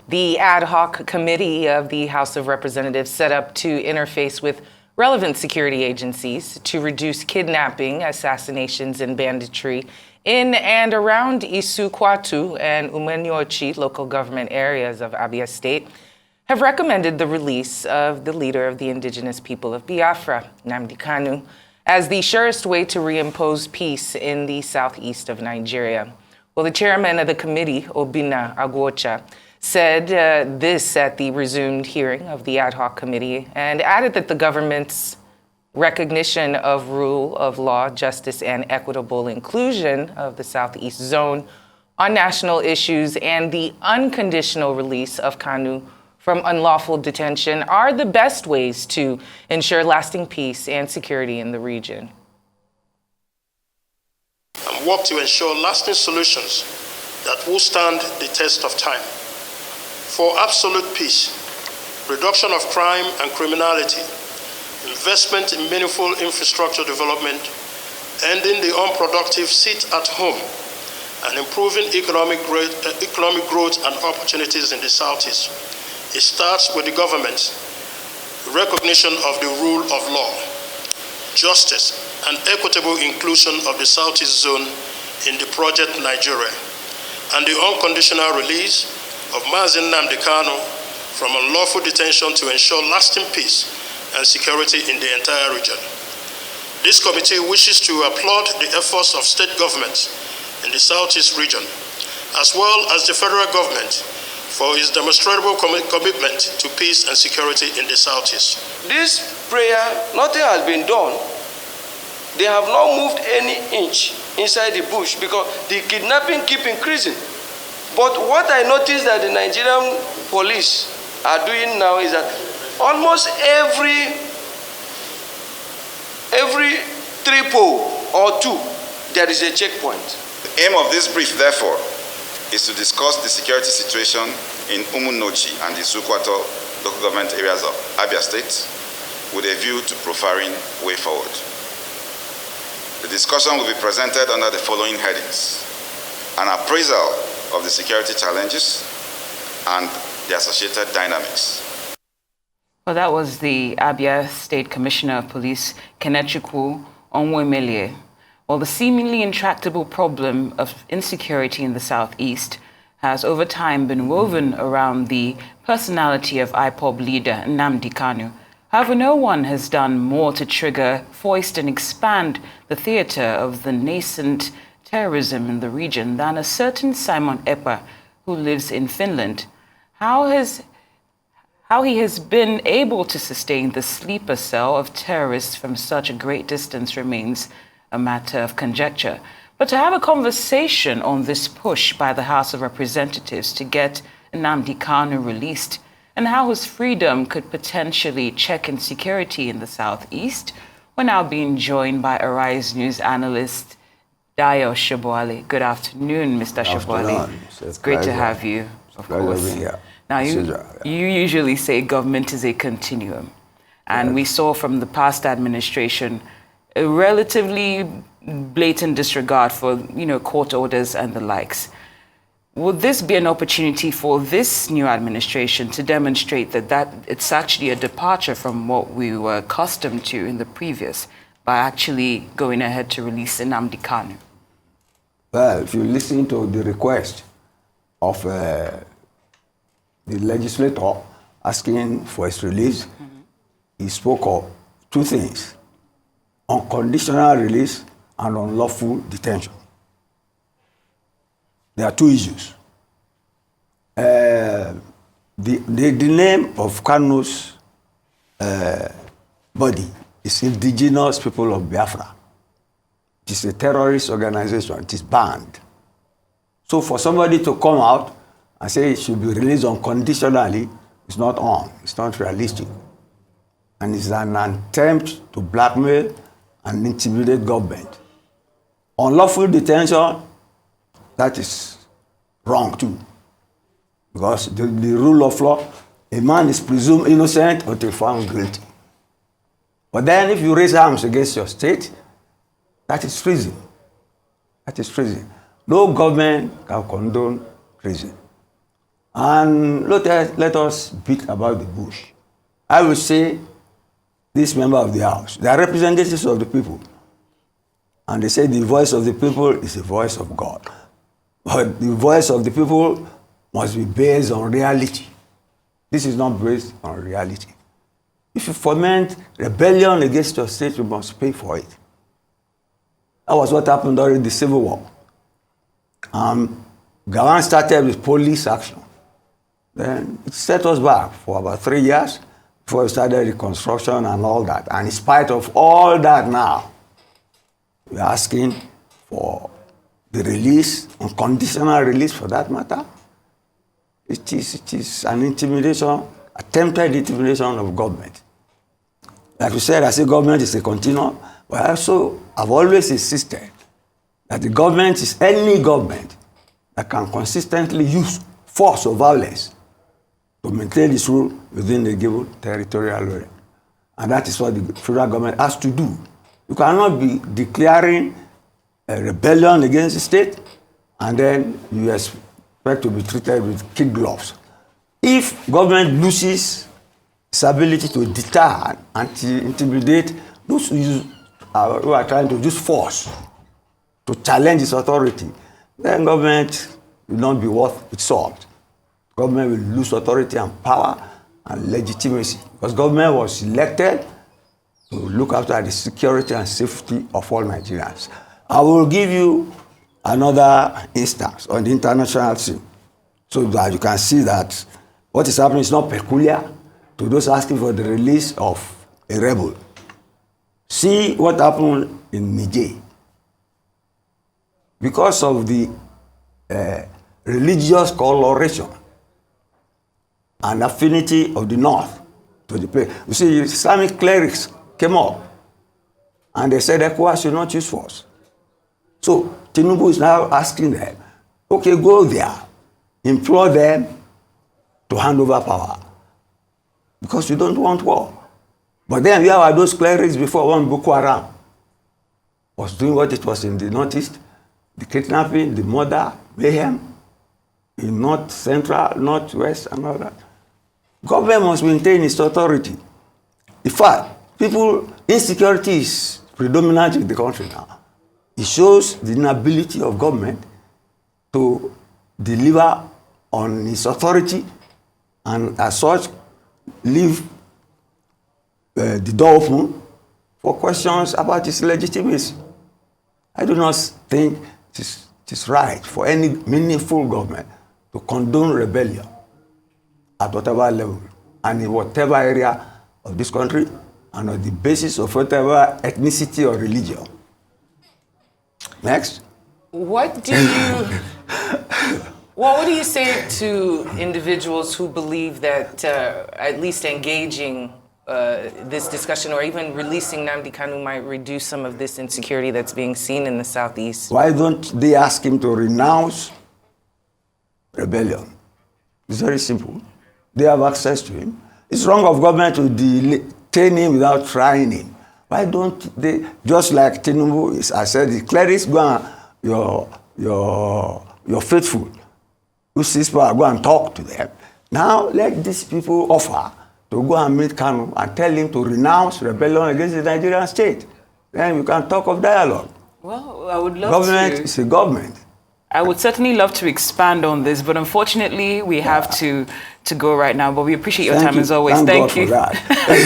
The ad hoc committee of the House of Representatives set up to interface with relevant security agencies to reduce kidnapping, assassinations, and banditry in and around Isukwatu and Umenyochi local government areas of Abia State, have recommended the release of the leader of the indigenous people of Biafra, Nnamdi Kanu, as the surest way to reimpose peace in the southeast of Nigeria. Well, the chairman of the committee, Obinna Agwocha, said this at the resumed hearing of the ad hoc committee and added that the government's recognition of rule of law, justice, and equitable inclusion of the Southeast Zone on national issues and the unconditional release of Kanu from unlawful detention are the best ways to ensure lasting peace and security in the region. And work to ensure lasting solutions that will stand the test of time. For absolute peace, reduction of crime and criminality, investment in meaningful infrastructure development, ending the unproductive sit at home, and improving economic growth and opportunities in the Southeast. It starts with the government's recognition of the rule of law, justice, and equitable inclusion of the Southeast Zone in the Project Nigeria, and the unconditional release of Mazi Nnamdi Kanu from unlawful detention to ensure lasting peace and security in the entire region. This committee wishes to applaud the efforts of state governments in the Southeast region, as well as the federal government, for its demonstrable commitment to peace and security in the Southeast. This prayer, nothing has been done. They have not moved any inch inside the bush because the kidnapping keep increasing. But what I noticed that the Nigerian police are doing now is that almost every 3 pole or 2, there is a checkpoint. The aim of this brief, therefore, is to discuss the security situation in Umunnochi and the Isukwatu local government areas of Abia State with a view to profiling way forward. The discussion will be presented under the following headings: an appraisal of the security challenges and the associated dynamics. Well, that was the Abia State Commissioner of Police, Kenechukwu Onwemelie. Well, the seemingly intractable problem of insecurity in the Southeast has over time been woven around the personality of IPOB leader Nnamdi Kanu. However, no one has done more to trigger, foist, and expand the theater of the nascent terrorism in the region than a certain Simon Epa who lives in Finland. How he has been able to sustain the sleeper cell of terrorists from such a great distance remains a matter of conjecture. But to have a conversation on this push by the House of Representatives to get Nnamdi Kanu released and how his freedom could potentially check insecurity in the Southeast, we're now being joined by Arise News analyst Dayo Sobowale. Good afternoon, Mr. Sobowale. It's great to have you, of course. Now, you usually say government is a continuum. And we saw from the past administration a relatively blatant disregard for, court orders and the likes. Would this be an opportunity for this new administration to demonstrate that it's actually a departure from what we were accustomed to in the previous by actually going ahead to release Nnamdi Kanu? Well, if you listen to the request of the legislator asking for his release, he spoke of 2 things: unconditional release and unlawful detention. There are 2 issues. The name of Kanu's body is Indigenous People of Biafra. It is a terrorist organization. It is banned. So for somebody to come out and say it should be released unconditionally, it's not realistic. And it's an attempt to blackmail and intimidate government. Unlawful detention, that is wrong too. Because the rule of law, a man is presumed innocent until found guilty. But then if you raise arms against your state, that is treason. That is treason. No government can condone treason. And let us beat about the bush. I will say, this member of the House, they are representatives of the people. And they say the voice of the people is the voice of God. But the voice of the people must be based on reality. This is not based on reality. If you foment rebellion against your state, you must pay for it. That was what happened during the Civil War. Gawan started with police action. Then it set us back for about 3 years before we started reconstruction and all that. And in spite of all that now, we're asking for the release, unconditional release for that matter. It is an intimidation, attempted intimidation of government. Like you said, I say government is a continuum, but I've always insisted that the government is any government that can consistently use force or violence to maintain its rule within the given territorial area. And that is what the federal government has to do. You cannot be declaring a rebellion against the state and then you expect to be treated with kid gloves. If government loses its ability to deter and to intimidate those who are trying to use force to challenge its authority, then government will not be worth its salt. Government will lose authority and power and legitimacy because government was elected to look after the security and safety of all Nigerians. I will give you another instance on the international scene so that you can see that what is happening is not peculiar to those asking for the release of a rebel. See what happened in Niger. Because of the religious coloration and affinity of the North to the place. You see, Islamic clerics came up and they said ECOWAS should not use force. So Tinubu is now asking them, okay, go there, implore them to hand over power because you don't want war. But then where were those clerics before one Boko Haram was doing what it was in the Northeast? The kidnapping, the murder, mayhem in North Central, Northwest, and all that. Government must maintain its authority. In fact, insecurity is predominant in the country now. It shows the inability of government to deliver on its authority and as such leave the door open for questions about its legitimacy. I do not think it is right for any meaningful government to condone rebellion at whatever level and in whatever area of this country and on the basis of whatever ethnicity or religion. Next. What do you say to individuals who believe that at least engaging this discussion or even releasing Nnamdi Kanu might reduce some of this insecurity that's being seen in the Southeast? Why don't they ask him to renounce rebellion? It's very simple. They have access to him. It's wrong of government to detain him without trying him. Why don't they, just like Tinubu, I said, the clerics go and your faithful who sees power, go and talk to them. Now let these people offer to go and meet Kanu and tell him to renounce rebellion against the Nigerian state. Then we can talk of dialogue. Well, I would love Government to. is a government. I would certainly love to expand on this, but unfortunately, we have to go right now. But we appreciate your time as always. Thank you. For that.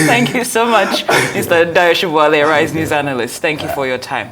Thank you so much, Mr. Dayo, Sobowale, Rise News Analyst. Thank you for your time.